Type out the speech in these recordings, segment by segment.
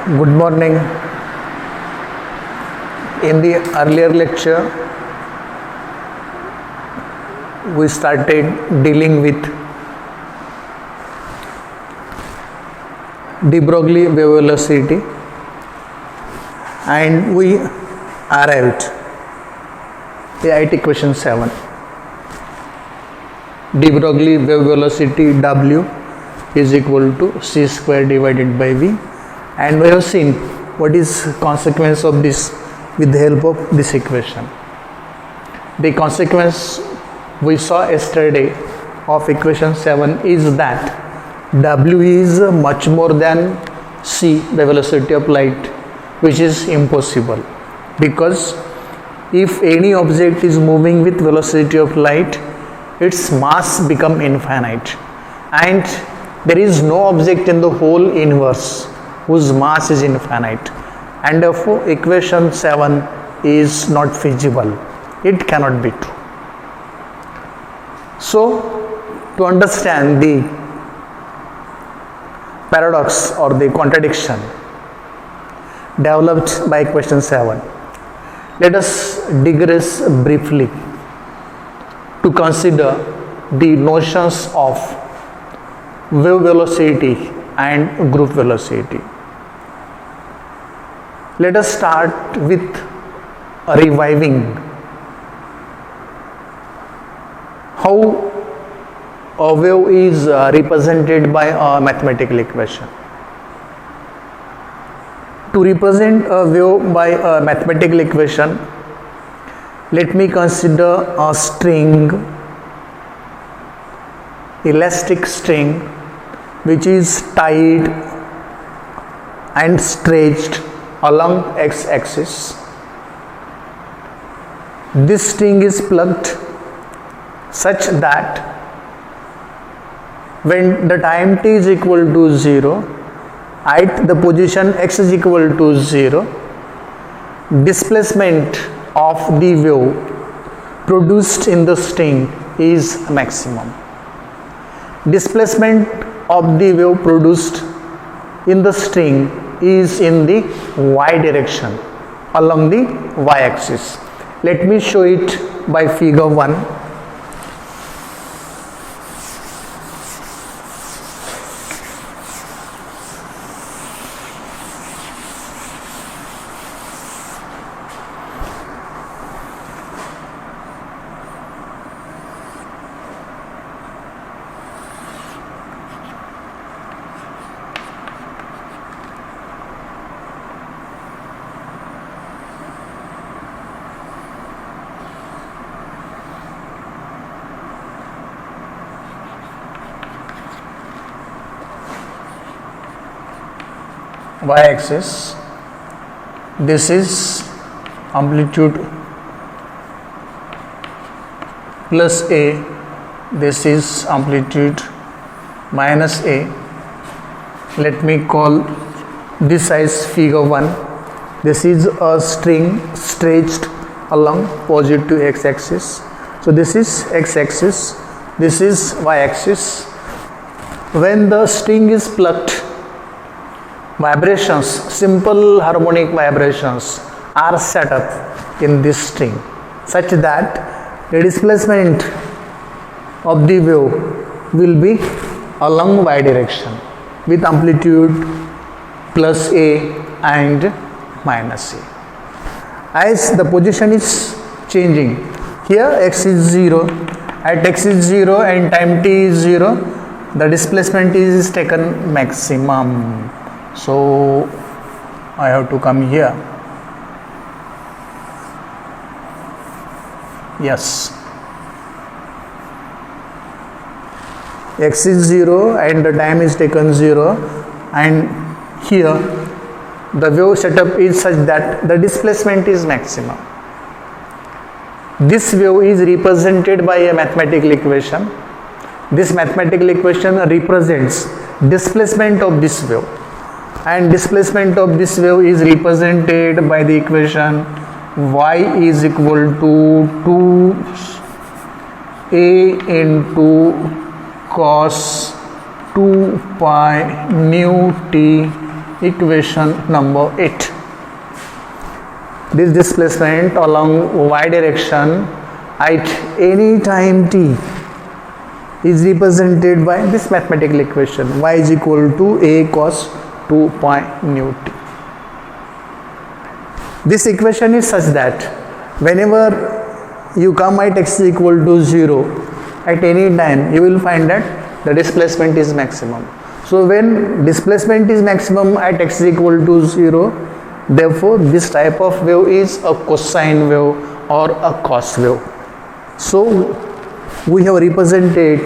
Good morning. In the earlier lecture, we started dealing with de Broglie wave velocity and we arrived at question 7. De Broglie wave velocity W is equal to c square divided by v, and we have seen what is consequence of this with the help of this equation. The consequence we saw yesterday of equation 7 is that W is much more than c, the velocity of light, which is impossible, because if any object is moving with velocity of light, its mass become infinite, and there is no object in the whole universe whose mass is infinite, and therefore equation 7 is not feasible. It cannot be true. So, to understand the paradox or the contradiction developed by question 7, let us digress briefly to consider the notions of wave velocity and group velocity. Let us start with reviving how a wave is represented by a mathematical equation. To represent a wave by a mathematical equation, let me consider a string, elastic string, which is tied and stretched along x-axis. This string is plucked such that when the time t is equal to 0, at the position x is equal to 0, displacement of the wave produced in the string is maximum. Displacement of the wave produced in the string is in the y direction along the y-axis. Let me show it by figure 1. Y-axis, this is amplitude plus A, this is amplitude minus A. Let me call this as figure 1. This is a string stretched along positive x-axis. So this is x-axis, this is y-axis. When the string is plucked, vibrations, simple harmonic vibrations are set up in this string such that the displacement of the wave will be along y direction with amplitude plus A and minus A. As the position is changing, here x is 0, at x is 0 and time t is 0, the displacement is taken maximum. So I have to come here. Yes, x is 0 and the time is taken 0, and here the wave setup is such that the displacement is maximum. This wave is represented by a mathematical equation. This mathematical equation represents displacement of this wave, and displacement of this wave is represented by the equation y is equal to 2a into cos 2 pi nu t equation number 8. This displacement along y direction at any time t is represented by this mathematical equation, y is equal to a cos 2 pi nu t. This equation is such that whenever you come at x is equal to 0 at any time, you will find that the displacement is maximum. So when displacement is maximum at x is equal to 0, therefore this type of wave is a cosine wave or a cos wave. So we have represented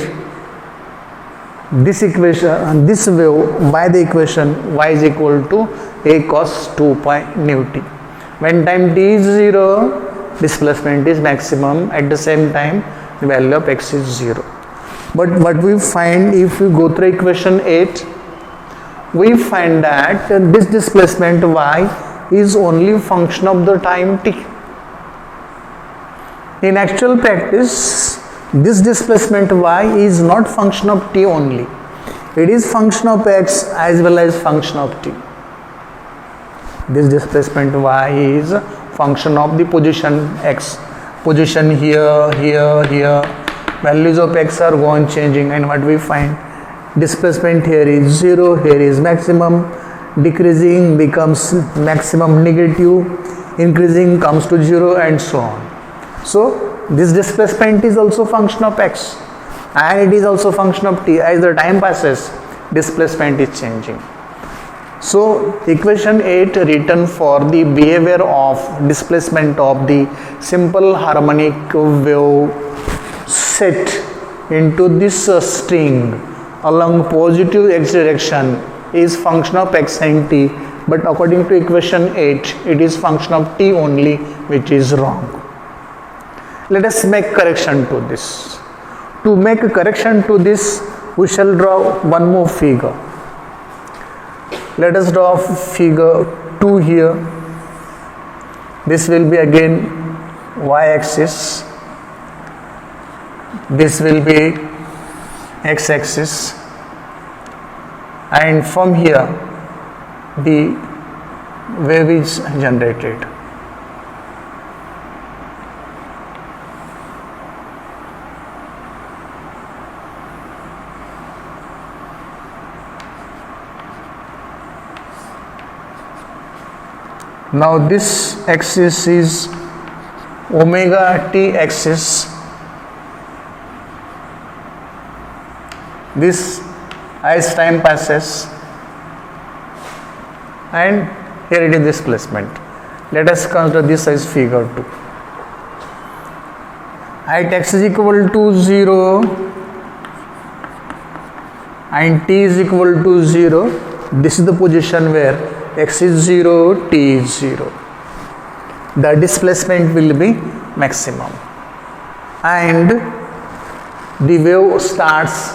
this equation, this wave by the equation y is equal to a cos 2 pi nu t. When time t is 0, displacement is maximum. At the same time, the value of x is 0. But what we find, if we go through equation 8, we find that this displacement y is only function of the time t. In actual practice, this displacement y is not function of t only. It is function of x as well as function of t. This displacement y is function of the position x. Position here, here, here. Values of x are going changing, and what we find, displacement here is 0, here is maximum, decreasing becomes maximum negative, increasing comes to 0, and so on. So this displacement is also function of x, and it is also function of t. As the time passes, displacement is changing. So equation 8 written for the behavior of displacement of the simple harmonic wave set into this string along positive x direction is function of x and t, but according to equation 8 it is function of t only, which is wrong. Let us make correction to this. To make a correction to this, we shall draw one more figure. Let us draw figure 2 here. This will be again y-axis. This will be x-axis, and from here the wave is generated. Now this axis is omega t axis. This as time passes, and here it is displacement. Let us consider this as figure 2. At x is equal to 0 and t is equal to 0, this is the position where x is 0, t is 0. The displacement will be maximum, and the wave starts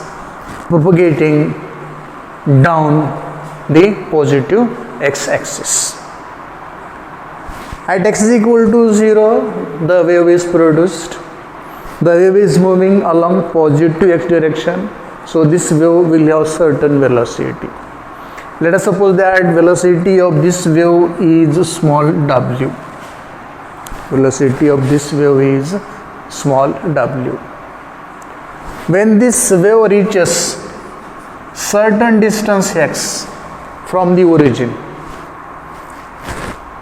propagating down the positive x-axis. At x is equal to 0, the wave is produced. The wave is moving along positive x direction, so this wave will have certain velocity. Let us suppose that velocity of this wave is small w. Velocity of this wave is small w. When this wave reaches certain distance x from the origin,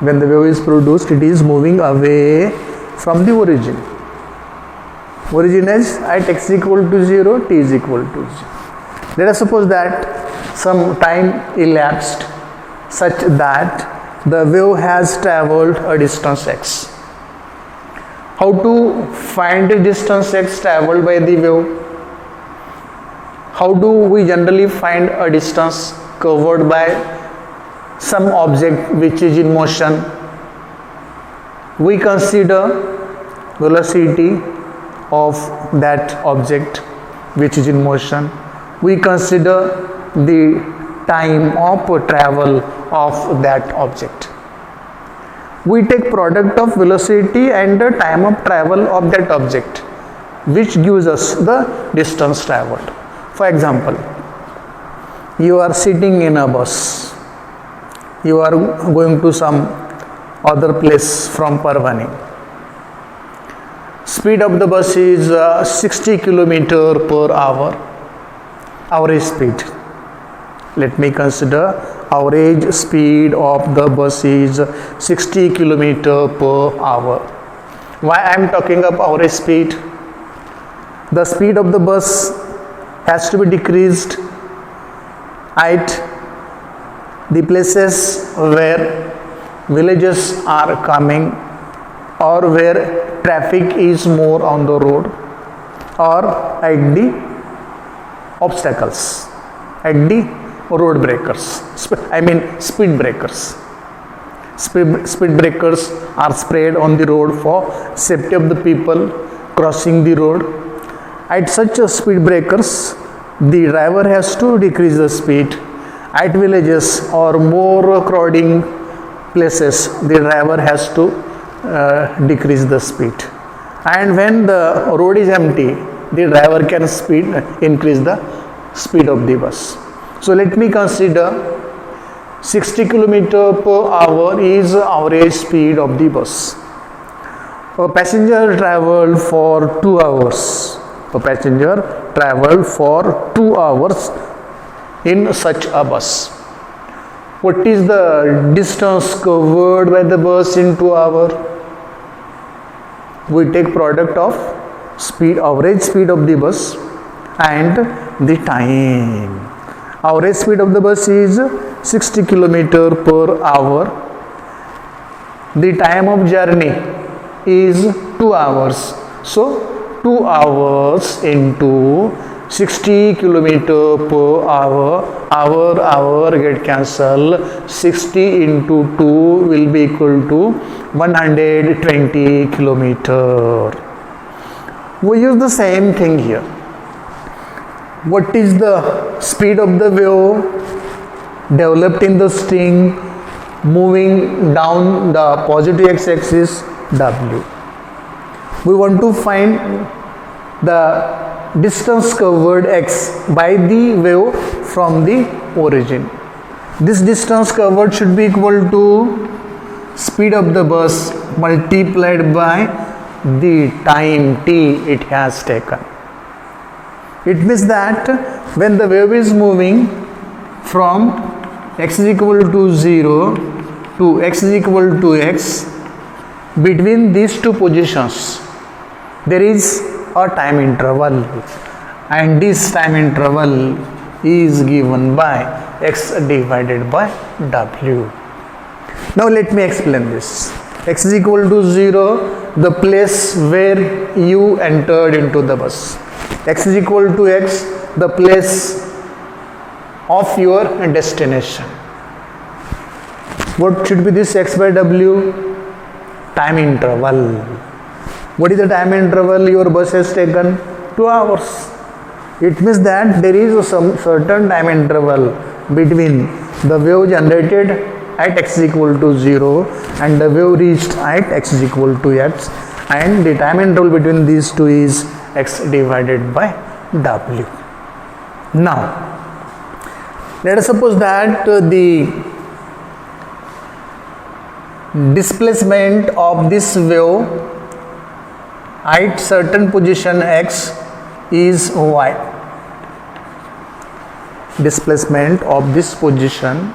when the wave is produced, it is moving away from the origin. Origin is at x equal to 0, t is equal to 0. Let us suppose that some time elapsed such that the wave has travelled a distance x. How to find the distance x travelled by the wave? How do we generally find a distance covered by some object which is in motion? We consider velocity of that object which is in motion. We consider the time of travel of that object. We take product of velocity and the time of travel of that object, which gives us the distance traveled. For example, you are sitting in a bus You are going to some other place from Parvani. Speed of the bus is 60 kilometer per hour. Average speed. Let me consider average speed of the bus is 60 kilometer per hour. Why I am talking of average speed? The speed of the bus has to be decreased at the places where villages are coming or where traffic is more on the road, or at the obstacles, at the road breakers, speed breakers. Speed breakers are spread on the road for safety of the people crossing the road. At such a speed breakers, the driver has to decrease the speed. At villages or more crowding places, the driver has to decrease the speed. And when the road is empty, the driver can increase the speed of the bus. So let me consider 60 km per hour is average speed of the bus. A passenger traveled for 2 hours. A passenger traveled for 2 hours in such a bus. What is the distance covered by the bus in 2 hours? We take product of speed, average speed of the bus and the time. Average speed of the bus is 60 km per hour. The time of journey is 2 hours. So 2 hours into 60 km per hour get cancelled. 60 into 2 will be equal to 120 km. We use the same thing here. What is the speed of the wave developed in the string moving down the positive x-axis? W. We want to find the distance covered x by the wave from the origin. This distance covered should be equal to speed of the bus multiplied by the time t it has taken. It means that when the wave is moving from x is equal to 0 to x is equal to x, between these two positions there is a time interval, and this time interval is given by x divided by w. Now let me explain this. X is equal to 0, the place where you entered into the bus. X is equal to x, the place of your destination. What should be this x by w? Time interval. What is the time interval your bus has taken? 2 hours. It means that there is some certain time interval between the wave generated at x is equal to 0 and the wave reached at x is equal to x, and the time interval between these two is x divided by w. Now let us suppose that the displacement of this wave at certain position x is y. Displacement of this position,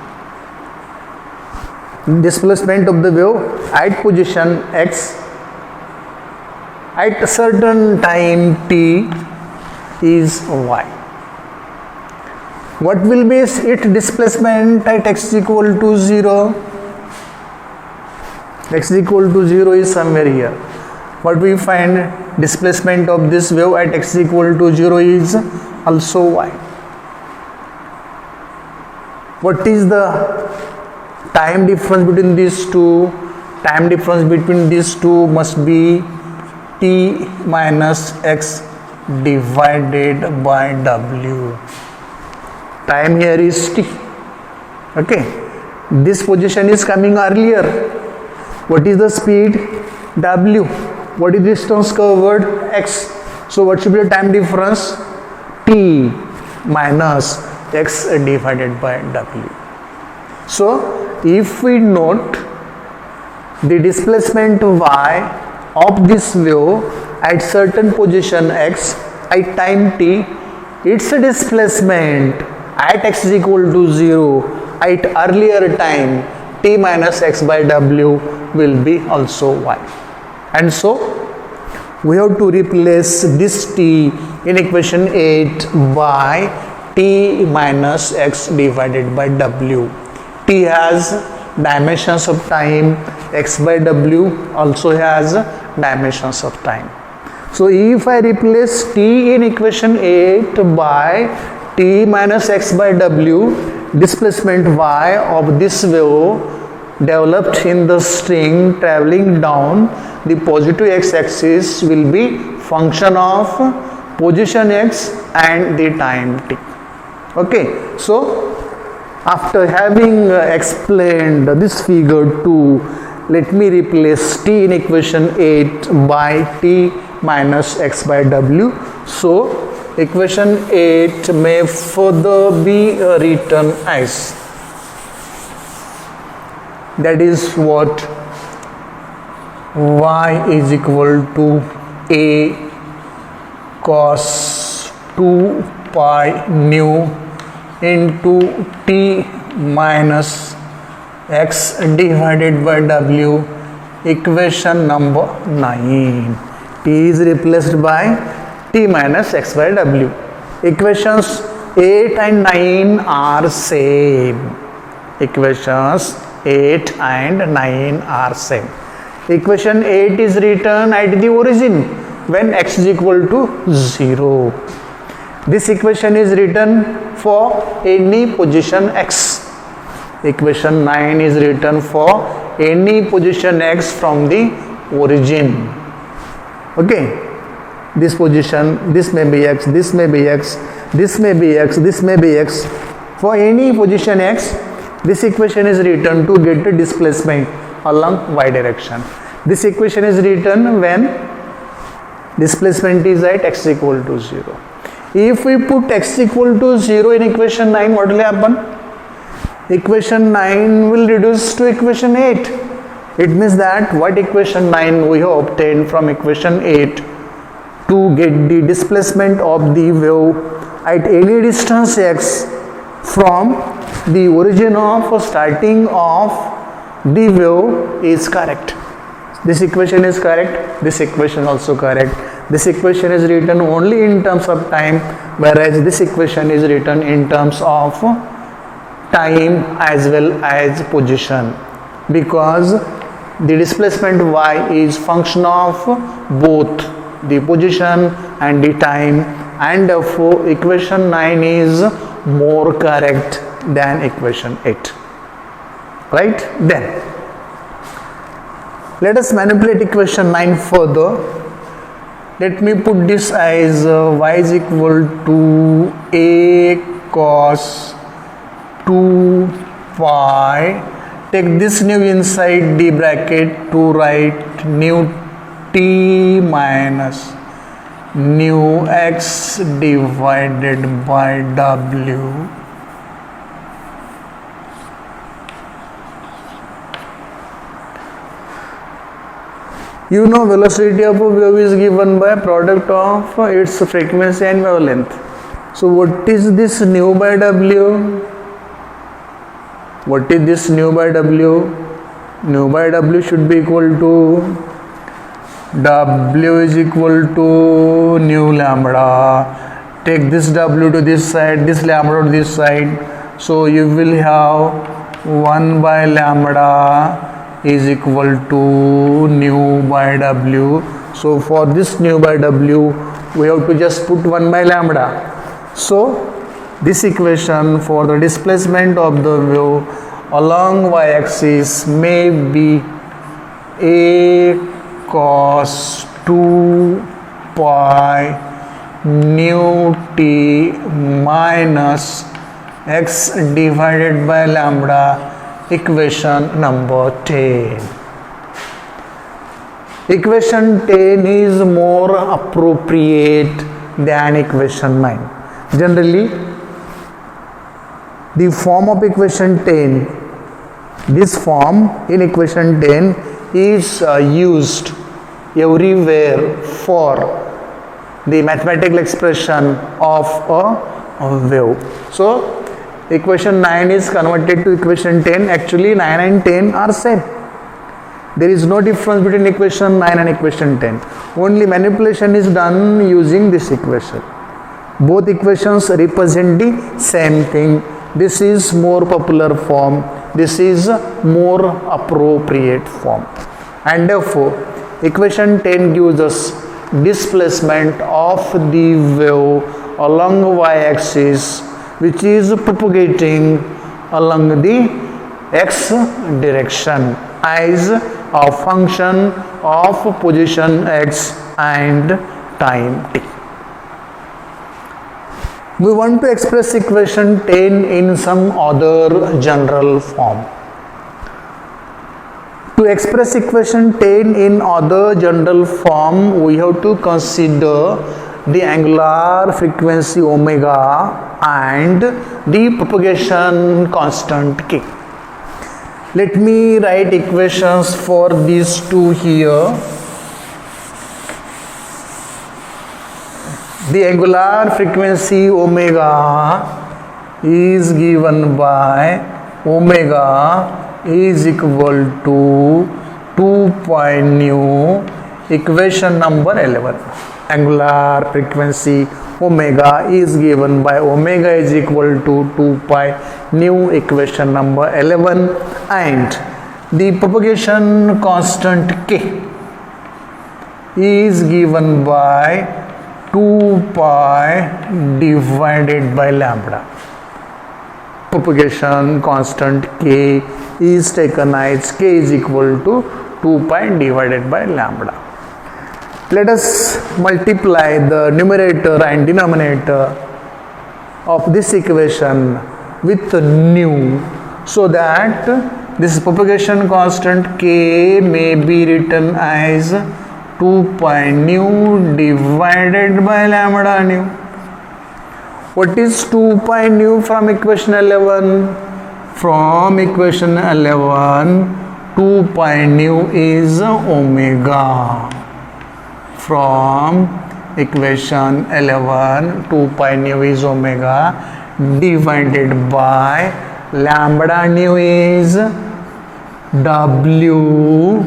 displacement of the wave at position x at a certain time t is y. What will be its displacement at x is equal to 0? X is equal to 0 is somewhere here. What we find, displacement of this wave at x is equal to 0 is also y. What is the time difference between these two? Time difference between these two must be t minus x divided by w. Time here is t. Okay, this position is coming earlier. What is the speed? W. What is distance covered? X. So what should be the time difference? T minus x divided by w. So if we note the displacement y of this wave at certain position x at time t, its displacement at x is equal to 0 at earlier time t minus x by w will be also y. And so we have to replace this t in equation 8 by t minus x divided by w. T has dimensions of time, x by w also has dimensions of time. So if I replace t in equation 8 by t minus x by w, displacement y of this wave developed in the string traveling down the positive x-axis will be function of position x and the time t. Okay, so after having explained this figure 2, let me replace t in equation 8 by t minus x by w. So equation 8 may further be written as, that is what, y is equal to a cos 2 pi nu into t minus x divided by w. Equation number 9. T is replaced by t minus x by w. Equations 8 and 9 are same. Equations 8 and 9 are same. Equation 8 is written at the origin when x is equal to 0. This equation is written for any position x. Equation 9 is written for any position x from the origin. Okay, this position, this may be x, this may be x, this may be x, this may be x. For any position x, this equation is written to get the displacement along y direction. This equation is written when displacement is at x equal to 0. If we put x equal to 0 in equation 9, what will happen? Equation 9 will reduce to equation 8. It means that what equation 9 we have obtained from equation 8 to get the displacement of the wave at any distance x from the origin of starting of the wave is correct. This equation is correct, this equation also correct. This equation is written only in terms of time, whereas this equation is written in terms of time as well as position, because the displacement y is function of both the position and the time, and therefore equation 9 is more correct than equation 8. Right? Then let us manipulate equation 9 further. Let me put this as y is equal to a cos 2 pi. Take this nu inside the bracket to write nu t minus nu x divided by w. You know, velocity of a wave is given by product of its frequency and wavelength. So what is this nu by w? What is this nu by w? Nu by w should be equal to w is equal to nu lambda. Take this w to this side, this lambda to this side. So you will have 1 by lambda is equal to nu by w. So for this nu by w, we have to just put 1 by lambda. So this equation for the displacement of the wave along y-axis may be a cos 2 pi nu t minus x divided by lambda. Equation number 10. Equation 10 is more appropriate than equation 9. Generally, the form of equation 10 This form in equation 10 is used everywhere for the mathematical expression of a wave. So equation 9 is converted to equation 10. Actually 9 and 10 are same. There is no difference between equation 9 and equation 10. Only manipulation is done using this equation. Both equations represent the same thing. This is more popular form. This is more appropriate form. And therefore, equation 10 gives us displacement of the wave along y-axis, which is propagating along the x direction as a function of position x and time t. We want to express equation 10 in some other general form. To express equation 10 in other general form, we have to consider the angular frequency omega and the propagation constant k. Let me write equations for these two here. The angular frequency omega is given by omega is equal to 2 nu, equation number 11. Angular frequency omega is given by omega is equal to 2 pi nu, equation number 11, and the propagation constant k is given by 2 pi divided by lambda. Propagation constant k is taken as k is equal to 2 pi divided by lambda. Let us multiply the numerator and denominator of this equation with nu, so that this propagation constant k may be written as 2 pi nu divided by lambda nu. What is 2 pi nu from equation 11? From equation 11, 2 pi nu is omega. From equation 11, 2 pi nu is omega divided by lambda nu is w,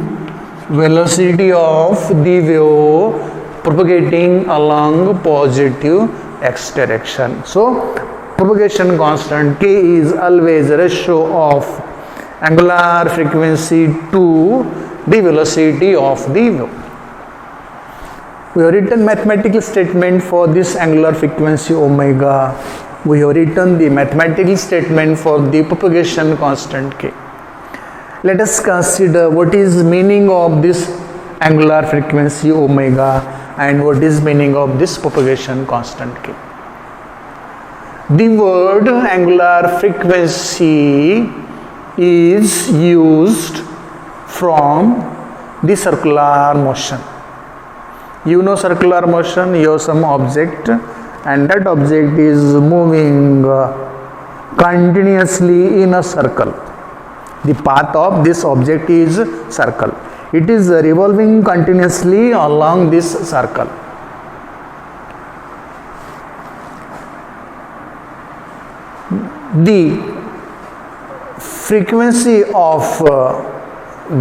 velocity of the wave propagating along positive x direction. So propagation constant k is always a ratio of angular frequency to the velocity of the wave. We have written mathematical statement for this angular frequency omega. We have written the mathematical statement for the propagation constant k. Let us consider what is meaning of this angular frequency omega and what is meaning of this propagation constant k. The word angular frequency is used from the circular motion. You know circular motion, you have some object and that object is moving continuously in a circle. The path of this object is circle. It is revolving continuously along this circle. The frequency of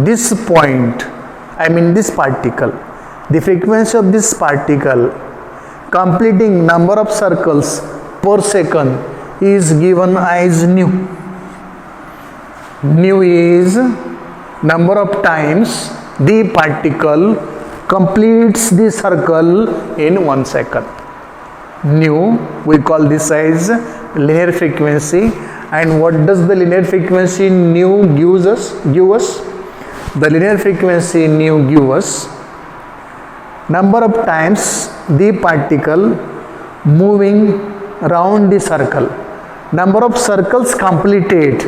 this point, I mean this particle, the frequency of this particle completing number of circles per second is given as nu. Nu is number of times the particle completes the circle in 1 second. Nu, we call this as linear frequency. And what does the linear frequency nu give us? The linear frequency nu gives us number of times the particle moving around the circle, number of circles completed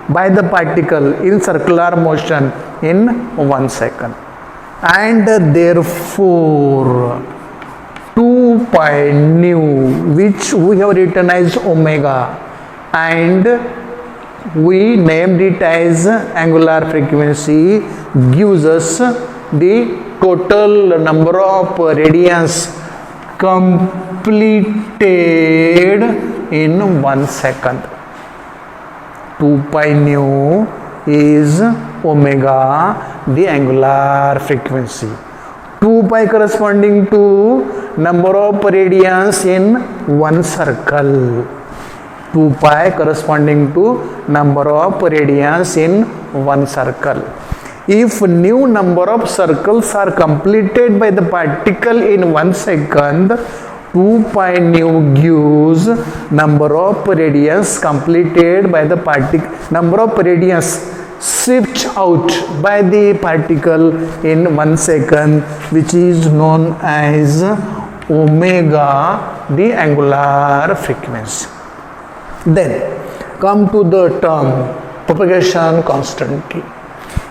by the particle in circular motion in 1 second, and therefore 2 pi nu, which we have written as omega, and we named it as angular frequency, gives us the total number of radians completed in 1 second. 2 pi nu is omega, the angular frequency. 2 pi corresponding to number of radians in one circle. 2 pi corresponding to number of radians in one circle. If new number of circles are completed by the particle in 1 second, 2 pi nu gives number of radians completed by the particle, number of radians shift out by the particle in 1 second, which is known as omega, the angular frequency. Then come to the term propagation constant k.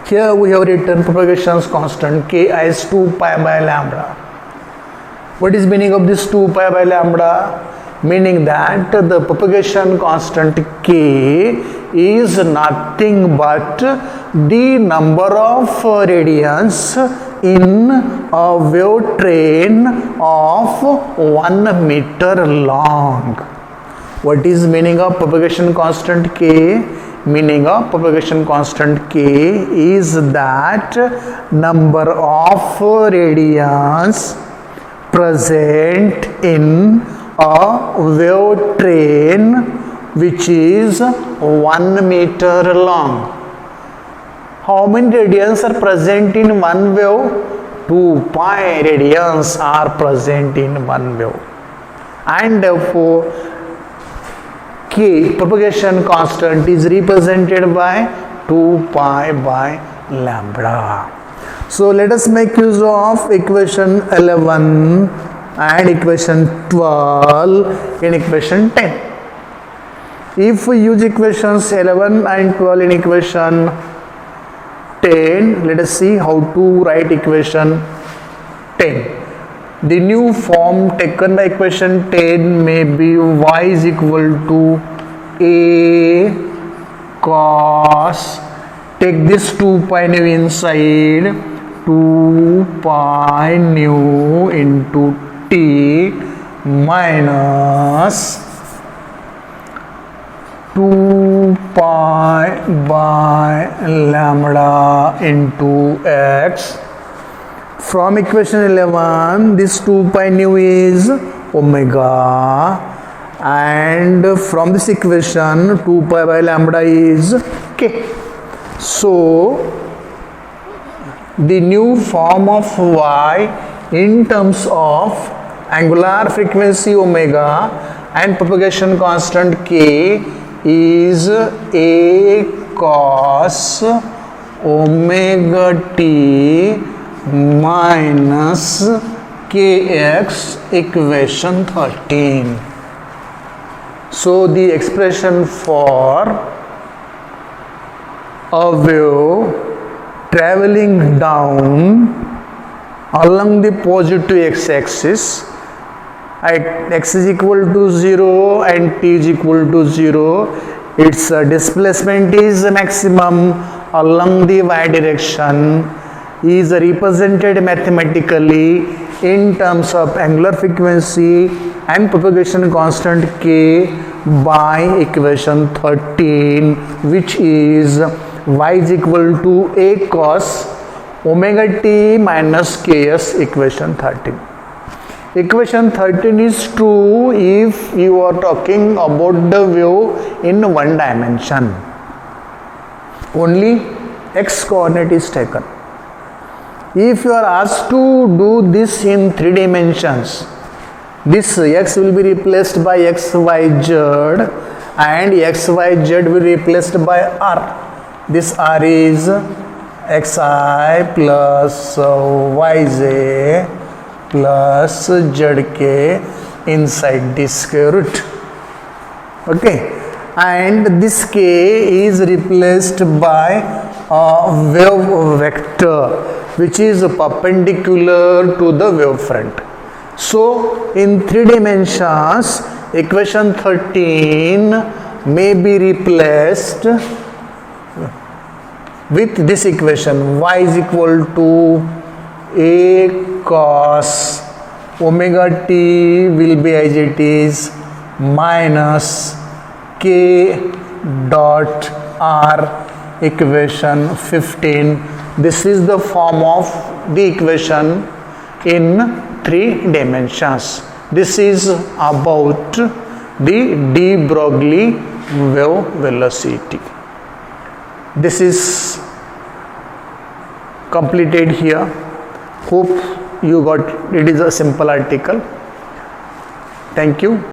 Here we have written propagation constant k as 2 pi by lambda. What is meaning of this 2 pi by lambda? Meaning that the propagation constant k is nothing but the number of radians in a wave train of 1 meter long. What is meaning of propagation constant k? Meaning of propagation constant k is that number of radians present in a wave train which is 1 meter long. How many radians are present in one wave? 2 pi radians are present in one wave, and therefore k, propagation constant, is represented by 2 pi by lambda. So let us make use of equation 11 and equation 12 in equation 10. If we use equations 11 and 12 in equation 10, let us see how to write equation 10. The new form taken by equation 10 may be y is equal to a cos, take this 2 pi nu inside, 2 pi nu into t minus 2 pi by lambda into x. From equation 11, this 2 pi nu is omega, and from this equation 2 pi by lambda is k. So the new form of y in terms of angular frequency omega and propagation constant k is a cos omega t minus kx, equation 13. So the expression for a wave traveling down along the positive x-axis at x is equal to 0 and t is equal to 0, its displacement is maximum along the y direction, is represented mathematically in terms of angular frequency and propagation constant k by equation 13, which is y is equal to a cos omega t minus ks, equation 13. Equation 13 is true if you are talking about the wave in one dimension. Only x coordinate is taken. If you are asked to do this in 3 dimensions, this x will be replaced by xyz and xyz will be replaced by r. This r is xi plus yj plus zk inside this square root. Okay, and this k is replaced by a wave vector which is perpendicular to the wave front. So in 3 dimensions, equation 13 may be replaced with this equation. Y is equal to a cos omega t will be as it is minus k dot r, equation 15. This is the form of the equation in 3 dimensions. This is about the de Broglie wave velocity. This is completed here. Hope you got it. Is a simple article. Thank you.